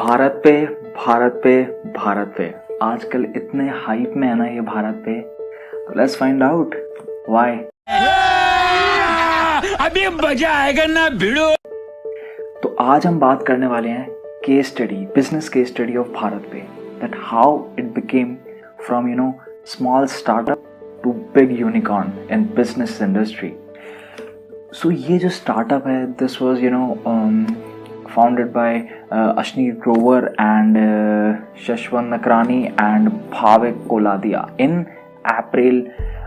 भारत पे भारत पे भारत पे आजकल इतने हाइप में है ना ये भारत पे। Let's find out why. अभी मजा आएगा ना भिड़ो। तो आज हम बात करने वाले हैं case study, business case study of Bharat पे, that how it became from small startup to big unicorn in business industry. So ये जो स्टार्टअप है, this was founded by Ashneer Grover and Shashwant Nakrani and Bhavik Koladia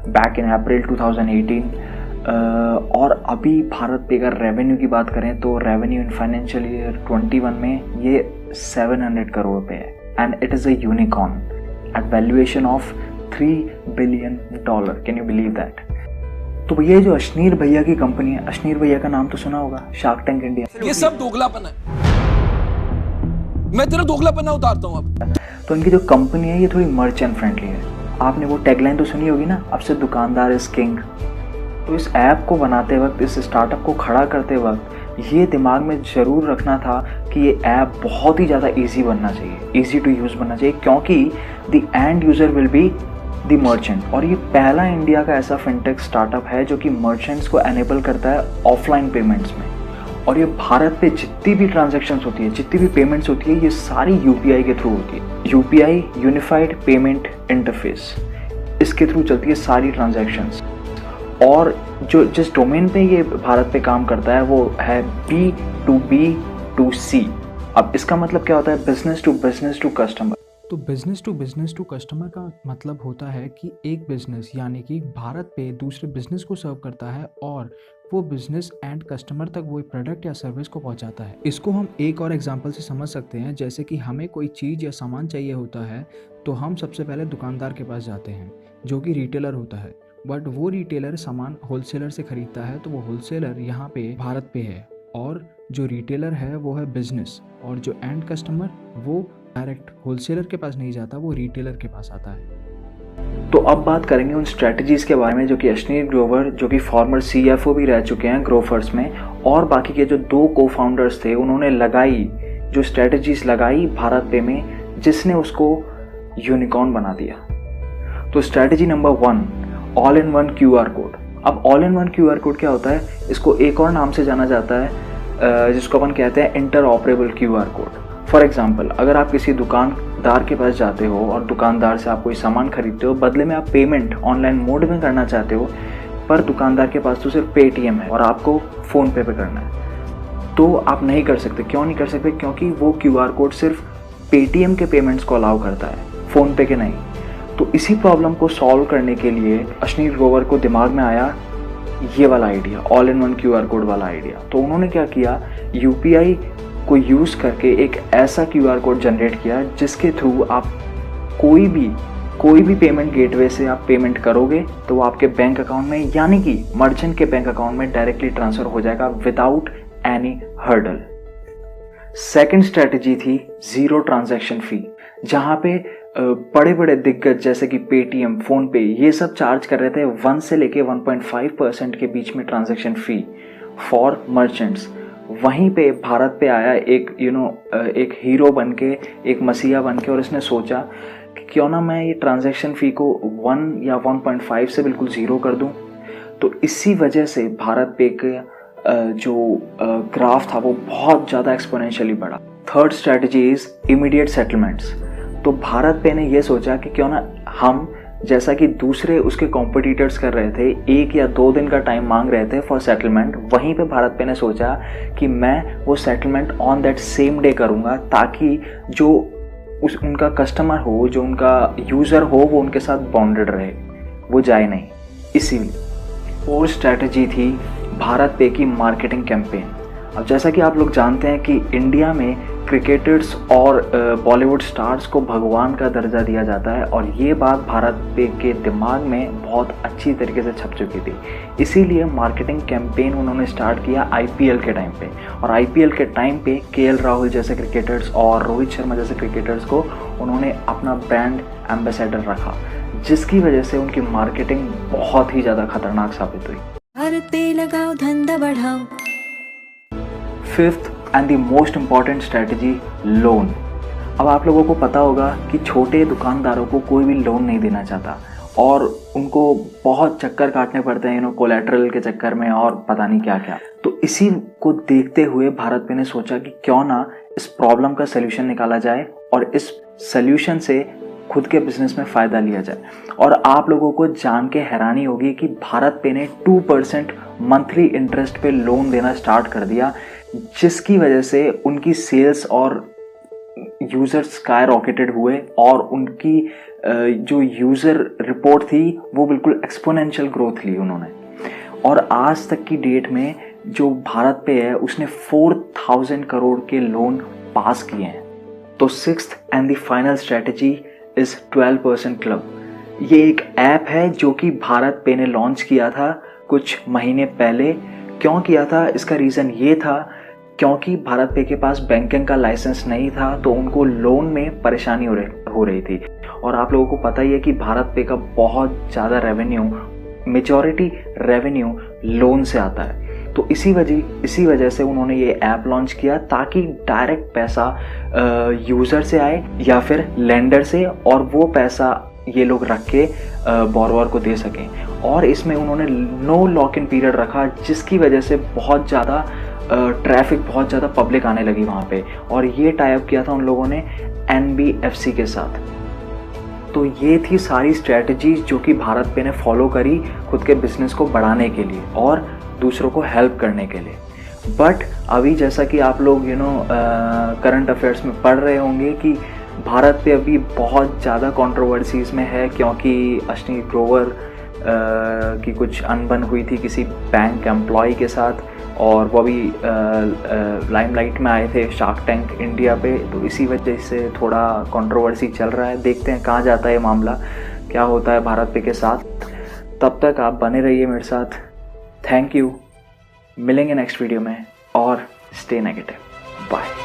back in April 2018। और अभी भारत पे अगर revenue की बात करें तो रेवेन्यू इन फाइनेंशियल ईयर 21 में ये 700 करोड़ पे है and it is a unicorn at valuation of $3 billion. Can you believe that? तो भैया जो अशनीर भैया की कंपनी है, अशनीर भैया का नाम तो सुना होगा, शार्क टैंक इंडिया। ये सब दोगलापन है, मैं तेरा दोगलापन उतारता हूँ अब। तो इनकी जो कंपनी है ये थोड़ी मर्चेंट फ्रेंडली है। आपने वो टैगलाइन तो सुनी होगी ना, अब से दुकानदार इज किंग। तो इस ऐप को बनाते वक्त, इस स्टार्टअप को खड़ा करते वक्त ये दिमाग में ज़रूर रखना था कि ये ऐप बहुत ही ज़्यादा ईजी बनना चाहिए, ईजी टू यूज़ बनना चाहिए, क्योंकि the end user will be the merchant. और ये पहला इंडिया का ऐसा फिनटेक स्टार्टअप है जो कि मर्चेंट्स को एनेबल करता है ऑफलाइन पेमेंट्स में। और ये भारत पे जितनी भी ट्रांजैक्शंस होती है, जितनी भी पेमेंट्स होती है, ये सारी यूपीआई के थ्रू होती है। यूपीआई यूनिफाइड पेमेंट इंटरफेस, इसके थ्रू चलती है सारी ट्रांजैक्शंस। और जो जिस डोमेन पे ये भारत पे काम करता है वो है B2B2C। अब इसका मतलब क्या होता है? Business to customer. तो बिज़नेस टू कस्टमर का मतलब होता है कि एक बिज़नेस यानी कि भारत पे दूसरे बिज़नेस को सर्व करता है और वो बिज़नेस एंड कस्टमर तक वो प्रोडक्ट या सर्विस को पहुंचाता है। इसको हम एक और एग्जांपल से समझ सकते हैं, जैसे कि हमें कोई चीज़ या सामान चाहिए होता है तो हम सबसे पहले दुकानदार के पास जाते हैं जो कि रिटेलर होता है। बट वो रिटेलर सामान होलसेलर से ख़रीदता है, तो वो होलसेलर यहाँ पे भारत पे है, और जो रिटेलर है वो है बिज़नेस, और जो एंड कस्टमर वो डायरेक्ट होलसेलर के पास नहीं जाता, वो रिटेलर के पास आता है। तो अब बात करेंगे उन स्ट्रेटजीज़ के बारे में जो कि अशनीर ग्रोवर, जो कि फॉर्मर CFO भी रह चुके हैं ग्रोफर्स में, और बाकी के जो 2 को-फाउंडर्स थे उन्होंने लगाई जो स्ट्रेटजीज़ लगाई भारत पे में, जिसने उसको यूनिकॉर्न बना दिया। तो strategy number 1, all in one QR code. अब all in one QR code क्या होता है? इसको एक और नाम से जाना जाता है जिसको अपन कहते हैं inter operable QR code. For example, अगर आप किसी दुकानदार के पास जाते हो और दुकानदार से आप कोई सामान खरीदते हो, बदले में आप पेमेंट ऑनलाइन मोड में करना चाहते हो, पर दुकानदार के पास तो सिर्फ पेटीएम है और आपको फ़ोन पे करना है, तो आप नहीं कर सकते। क्यों नहीं कर सकते? क्योंकि वो QR कोड सिर्फ पेटीएम के पेमेंट्स को अलाउ करता है, फ़ोन पे के नहीं। तो इसी प्रॉब्लम को सॉल्व करने के लिए अशनीर ग्रोवर को दिमाग में आया ये वाला idea, all in one QR code वाला आइडिया। तो उन्होंने क्या किया, UPI को यूज़ करके एक ऐसा QR कोड जनरेट किया जिसके थ्रू आप कोई भी पेमेंट गेटवे से आप पेमेंट करोगे तो वो आपके बैंक अकाउंट में, यानी कि मर्चेंट के बैंक अकाउंट में डायरेक्टली ट्रांसफ़र हो जाएगा without any hurdle. Second strategy थी ज़ीरो ट्रांजैक्शन फ़ी, जहाँ पे बड़े बड़े दिग्गज जैसे कि पेटीएम, फ़ोनपे, ये सब चार्ज कर रहे थे 1 से लेके 1.5% के बीच में ट्रांजैक्शन फ़ी फॉर मर्चेंट्स। वहीं पे भारत पे आया एक हीरो बन के, एक मसीहा बन के, और इसने सोचा कि क्यों ना मैं ये ट्रांजैक्शन फ़ी को 1 या 1.5 से बिल्कुल ज़ीरो कर दूं। तो इसी वजह से भारत पे का जो ग्राफ था वो बहुत ज़्यादा एक्सपोनेंशियली बढ़ा। Third strategy is immediate settlements. तो भारत पे ने ये सोचा कि क्यों ना हम, जैसा कि दूसरे उसके कॉम्पिटिटर्स कर रहे थे, 1 या 2 दिन का टाइम मांग रहे थे फॉर सेटलमेंट, वहीं पे भारत पे ने सोचा कि मैं वो settlement on that same day करूँगा, ताकि जो उनका कस्टमर हो, जो उनका यूज़र हो, वो उनके साथ बॉन्डेड रहे, वो जाए नहीं। इसीलिए फोर्थ स्ट्रैटेजी थी भारत पे की मार्केटिंग कैंपेन। अब जैसा कि आप लोग जानते हैं कि इंडिया में क्रिकेटर्स और बॉलीवुड स्टार्स को भगवान का दर्जा दिया जाता है, और ये बात भारत पे के दिमाग में बहुत अच्छी तरीके से छप चुकी थी। इसीलिए मार्केटिंग कैंपेन उन्होंने स्टार्ट किया IPL के टाइम पे, और IPL के टाइम पे KL राहुल जैसे क्रिकेटर्स और रोहित शर्मा जैसे क्रिकेटर्स को उन्होंने अपना ब्रांड एम्बेसडर रखा, जिसकी वजह से उनकी मार्केटिंग बहुत ही ज़्यादा खतरनाक साबित हुई। भारत पे लगाओ, धंधा बढ़ाओ। Fifth and the most important strategy, loan। अब आप लोगों को पता होगा कि छोटे दुकानदारों को कोई भी लोन नहीं देना चाहता और उनको बहुत चक्कर काटने पड़ते हैं कोलैटरल के चक्कर में और पता नहीं क्या क्या। तो इसी को देखते हुए भारत पे ने सोचा कि क्यों ना इस प्रॉब्लम का सल्यूशन निकाला जाए और इस सल्यूशन से खुद के बिजनेस में फ़ायदा लिया जाए। और आप लोगों को जान के हैरानी होगी कि भारत पे ने 2% मंथली इंटरेस्ट पे लोन देना स्टार्ट कर दिया, जिसकी वजह से उनकी सेल्स और यूज़र्स स्काई रॉकेटेड हुए और उनकी जो यूज़र रिपोर्ट थी वो बिल्कुल एक्सपोनेंशियल ग्रोथ ली उन्होंने। और आज तक की डेट में जो भारत पे है उसने 4000 करोड़ के लोन पास किए हैं। तो sixth and the final strategy is 12% club. ये एक ऐप है जो कि भारत पे ने लॉन्च किया था कुछ महीने पहले। क्यों किया था, इसका रीज़न ये था क्योंकि भारत पे के पास बैंकिंग का लाइसेंस नहीं था, तो उनको लोन में परेशानी हो रही थी। और आप लोगों को पता ही है कि भारत पे का बहुत ज़्यादा रेवेन्यू, मेजॉरिटी रेवेन्यू लोन से आता है। तो इसी वजह से उन्होंने ये ऐप लॉन्च किया ताकि डायरेक्ट पैसा यूज़र से आए या फिर लेंडर से, और वो पैसा ये लोग रख के बोरोवर को दे सकें। और इसमें उन्होंने नो लॉक इन पीरियड रखा, जिसकी वजह से बहुत ज़्यादा ट्रैफिक, बहुत ज़्यादा पब्लिक आने लगी वहाँ पे। और ये टाई अप किया था उन लोगों ने NBFC के साथ। तो ये थी सारी स्ट्रैटेजीज जो कि भारत पे ने फॉलो करी खुद के बिजनेस को बढ़ाने के लिए और दूसरों को हेल्प करने के लिए। बट अभी जैसा कि आप लोग करंट अफेयर्स में पढ़ रहे होंगे कि भारत पे अभी बहुत ज़्यादा कंट्रोवर्सीज में है, क्योंकि अश्नीर ग्रोवर की कुछ अनबन हुई थी किसी बैंक एम्प्लॉय के साथ, और वो भी लाइमलाइट में आए थे शार्क टैंक इंडिया पे। तो इसी वजह से थोड़ा कंट्रोवर्सी चल रहा है। देखते हैं कहाँ जाता है ये मामला, क्या होता है भारत पे के साथ। तब तक आप बने रहिए मेरे साथ। थैंक यू, मिलेंगे नेक्स्ट वीडियो में, और स्टे नेगेटिव। बाय।